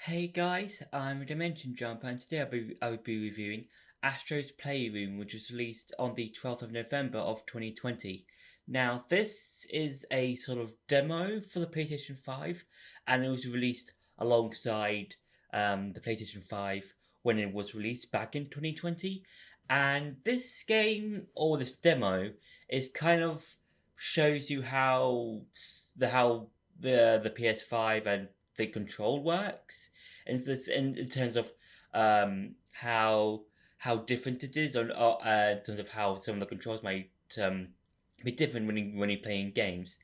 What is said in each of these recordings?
Hey guys, I'm Dimension Jumper and today I'll be reviewing Astro's Playroom, which was released on the 12th of November of 2020. Now, this is a sort of demo for the PlayStation 5 and it was released alongside the PlayStation 5 when it was released back in 2020. And this game, or this demo, is kind of shows you how the PS5 and the control works in terms of how different it is, in terms of how some of the controls might be different when you're playing games,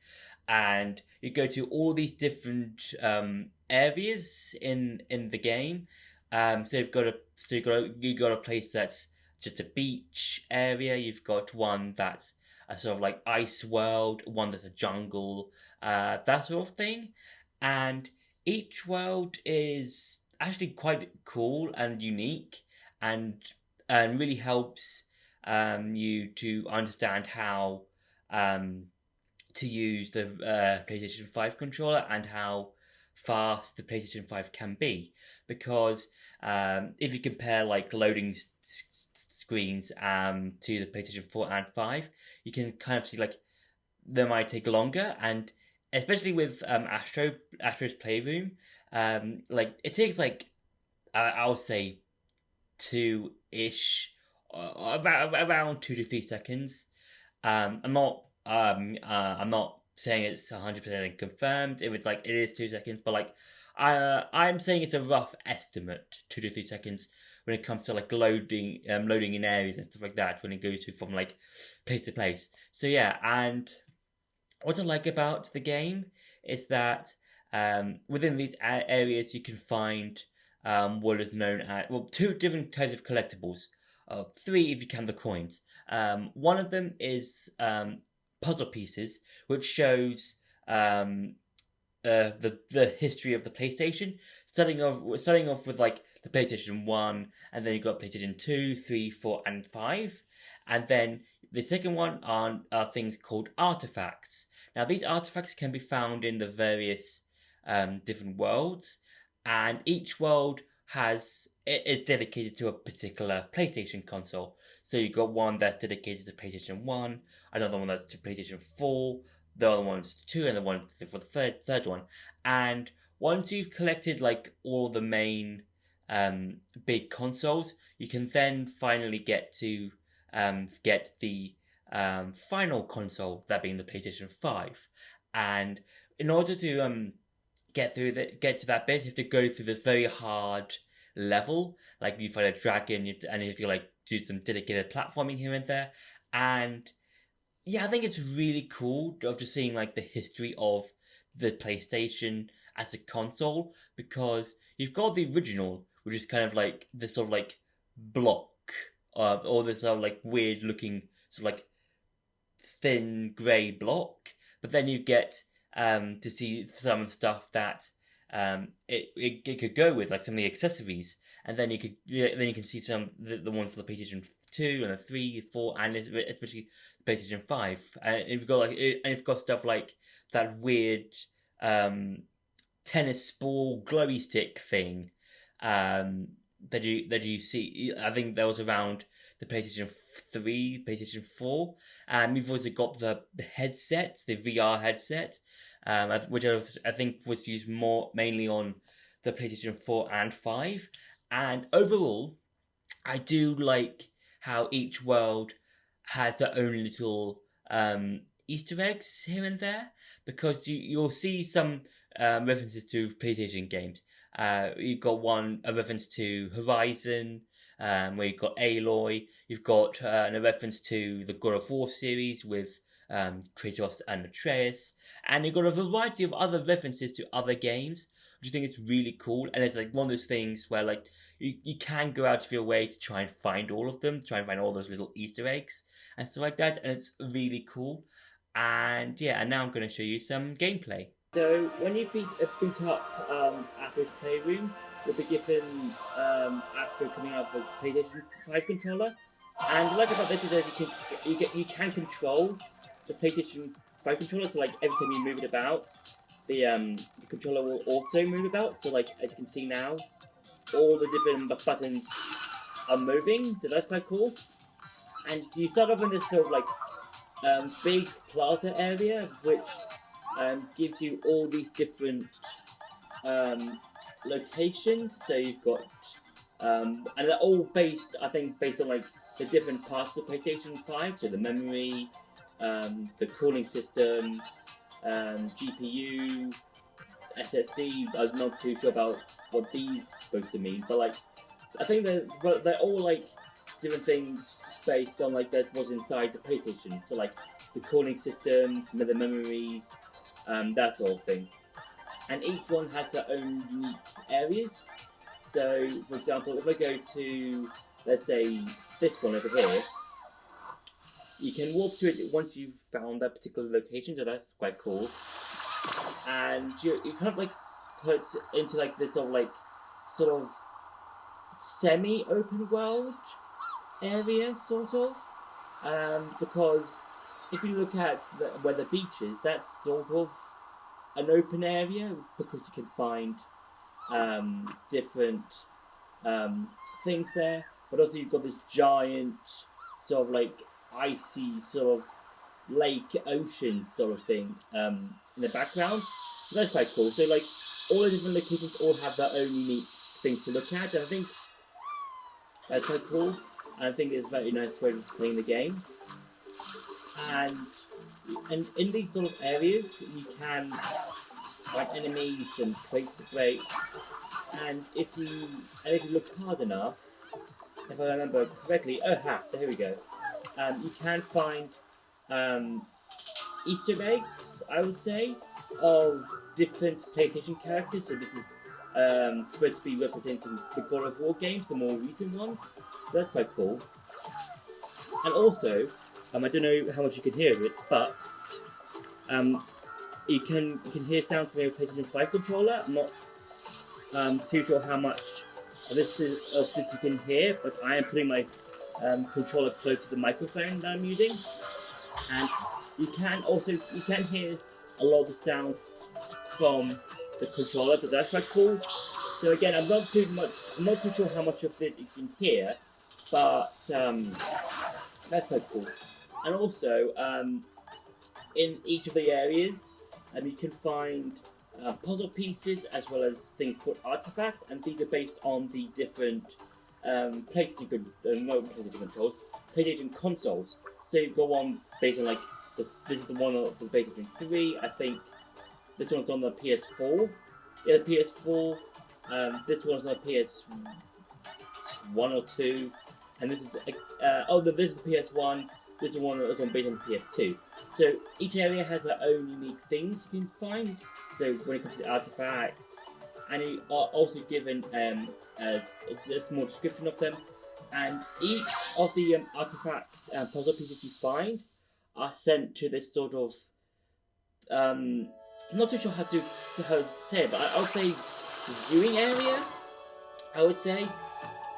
and you go to all these different areas in the game. So you've got a place that's just a beach area. You've got one that's a sort of like ice world, one that's a jungle, that sort of thing, and each world is actually quite cool and unique, and really helps you to understand how to use the PlayStation 5 controller and how fast the PlayStation 5 can be. Because if you compare like loading screens to the PlayStation 4 and 5, you can kind of see like they might take longer, and especially with Astro's Playroom, like it takes like I'll say around 2 to 3 seconds. I'm not saying it's 100% confirmed. If it's like it is 2 seconds, but like I'm saying it's a rough estimate, 2 to 3 seconds when it comes to like loading in areas and stuff like that when it goes from like place to place. So yeah, and what I like about the game is that within these areas you can find what is known as, well, two different types of collectibles. Three if you count the coins. One of them is puzzle pieces, which shows the history of the PlayStation, starting off with like the PlayStation 1, and then you've got PlayStation 2, 3, 4, and 5. And then the second one are things called artifacts. Now, these artifacts can be found in the various different worlds, and each world is dedicated to a particular PlayStation console. So you've got one that's dedicated to PlayStation 1, another one that's to PlayStation 4, the other one's to 2, and the one for the third one. And once you've collected like all the main big consoles, you can then finally get to get the final console, that being the PlayStation 5. And in order to get to that bit, you have to go through this very hard level. Like you fight a dragon, and you have to like do some dedicated platforming here and there. And yeah, I think it's really cool of just seeing like the history of the PlayStation as a console, because you've got the original, which is kind of like this sort of like block, or this sort of like weird looking sort of like thin grey block. But then you get to see some of the stuff that it could go with, like some of the accessories, and then you can see some the ones for the PlayStation 2 and the 3, 4, and especially the PlayStation 5. And you've got stuff like that weird tennis ball glowy stick thing that you see. I think that was around the PlayStation 3, PlayStation 4, and we've also got the headset, the VR headset, which I think was used mainly on the PlayStation 4 and 5. And overall, I do like how each world has their own little Easter eggs here and there, because you'll see some references to PlayStation games. You've got a reference to Horizon, where you've got Aloy. You've got a reference to the God of War series with Kratos and Atreus, and you've got a variety of other references to other games, which I think is really cool. And it's like one of those things where like you can go out of your way to try and find all of them, try and find all those little Easter eggs and stuff like that, and it's really cool. And yeah, and now I'm going to show you some gameplay. So when you boot up Astro's Playroom, you'll be given Astro coming out of the PlayStation 5 controller. And what I like about this is that you can control the PlayStation 5 controller, so like every time you move it about, the controller will auto move about. So like as you can see now, all the different buttons are moving. So that's quite cool. And you start off in this sort of like big plaza area, which gives you all these different locations. So you've got and they're all based, I think, based on like the different parts of the PlayStation 5. So the memory, the cooling system, GPU, SSD. I'm not too sure about what these are supposed to mean, but like I think they're all like different things based on like what's inside the PlayStation. So like the cooling systems, the memories, that sort of thing. And each one has their own unique areas. So, for example, if I go to, let's say, this one over here, you can walk to it once you've found that particular location, so that's quite cool. And you kind of like put into like this sort of semi-open world area, sort of, because if you look at where the beach is, that's sort of an open area because you can find different things there, but also you've got this giant sort of like icy sort of lake ocean sort of thing in the background. So that's quite cool. So like all the different locations all have their own unique things to look at, and I think that's quite cool. And I think it's a very nice way of playing the game. And in these sort of areas, you can find enemies and crates to break. And if you look hard enough, if I remember correctly, there we go. You can find Easter eggs, I would say, of different PlayStation characters. So this is supposed to be representing the God of War games, the more recent ones. So that's quite cool. And also, I don't know how much you can hear of it, but you can hear sounds from your PlayStation 5 controller. I'm not too sure how much of this you can hear, but I am putting my controller close to the microphone that I'm using, and you can hear a lot of the sound from the controller, but that's quite cool. So again, I'm not too sure how much of it you can hear, but that's quite cool. And also, in each of the areas, you can find puzzle pieces as well as things called artifacts, and these are based on the different PlayStation consoles. So you've got one based on like this is the one for the PlayStation 3. I think this one's on the PS4. Yeah, the PS4. This one's on the PS1 or 2, and this is this is the PS1. This is one that's based on the PS2. So each area has their own unique things you can find. So when it comes to artifacts, and you are also given a small description of them. And each of the artifacts and puzzle pieces you find are sent to this sort of I'm not too sure how to say it, but I would say viewing area. I would say,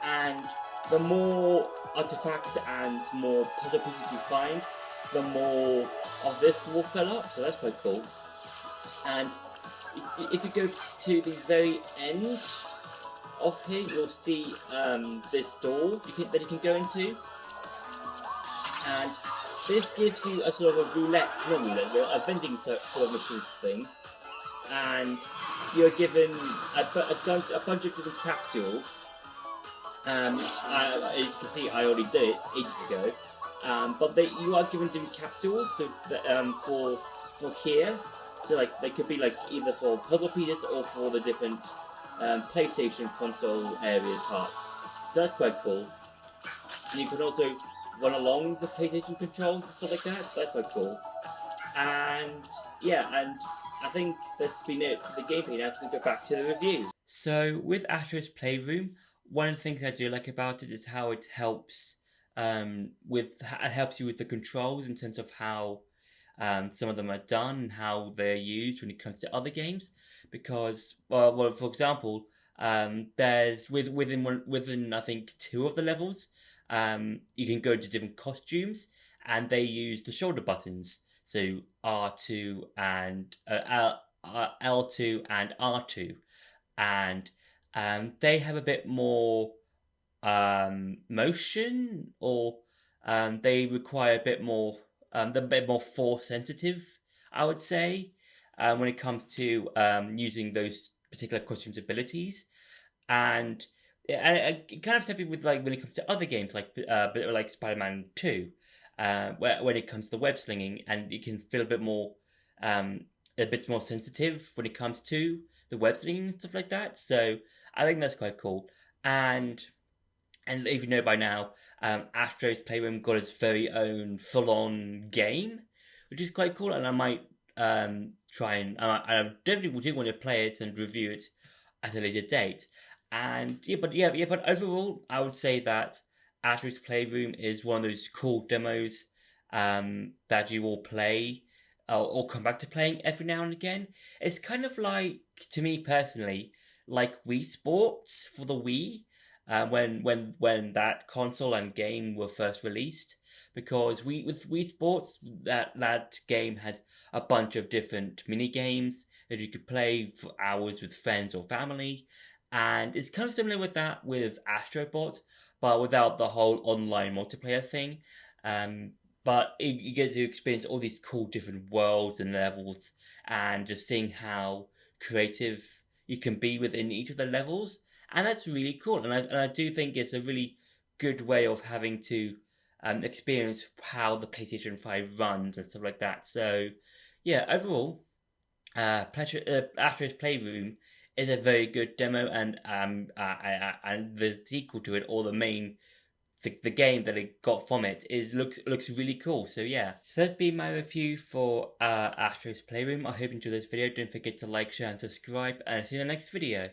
and the more artifacts and more puzzle pieces you find, the more of this will fill up, so that's quite cool. And if you go to the very end of here, you'll see this door that you can go into, and this gives you a sort of a vending sort of machine thing, and you're given a bunch of different capsules. As you can see, I already did it ages ago. But you are given different capsules for here. So like they could be like either for puzzle pieces or for the different PlayStation console area parts. So that's quite cool. And you can also run along the PlayStation controls and stuff like that. So that's quite cool. And yeah, and I think that's been it for the gameplay. Now let's go back to the review. So with Astro's Playroom, one of the things I do like about it is how it helps you with the controls in terms of how some of them are done and how they're used when it comes to other games. Because, well, for example, there's within I think 2 of the levels, you can go into different costumes, and they use the shoulder buttons. So R2 and L2 and R2, and they have a bit more motion, or they require a bit more, they're a bit more force sensitive, I would say, when it comes to using those particular costumes abilities. And it kind of same with like when it comes to other games like Spider-Man 2, where when it comes to web slinging, and you can feel a bit more sensitive when it comes to the web slinging and stuff like that. So I think that's quite cool. And if you know by now, Astro's Playroom got its very own full-on game, which is quite cool. And I might try and I definitely do want to play it and review it at a later date. And but overall, I would say that Astro's Playroom is one of those cool demos that you will play or come back to playing every now and again. It's kind of like, to me personally, like Wii Sports for the Wii, when that console and game were first released, because with Wii Sports, that game had a bunch of different mini games that you could play for hours with friends or family, and it's kind of similar with that with Astrobot, but without the whole online multiplayer thing. But you get to experience all these cool different worlds and levels, and just seeing how creative you can be within each of the levels, and that's really cool. And I do think it's a really good way of having to experience how the PlayStation 5 runs and stuff like that. So, yeah, overall, Astro's Playroom is a very good demo, and and the sequel to it, or the main the game that it got from it, is looks really cool. So yeah, so that's been my review for Astro's Playroom. I hope you enjoyed this video. Don't forget to like, share, and subscribe, and see you in the next video.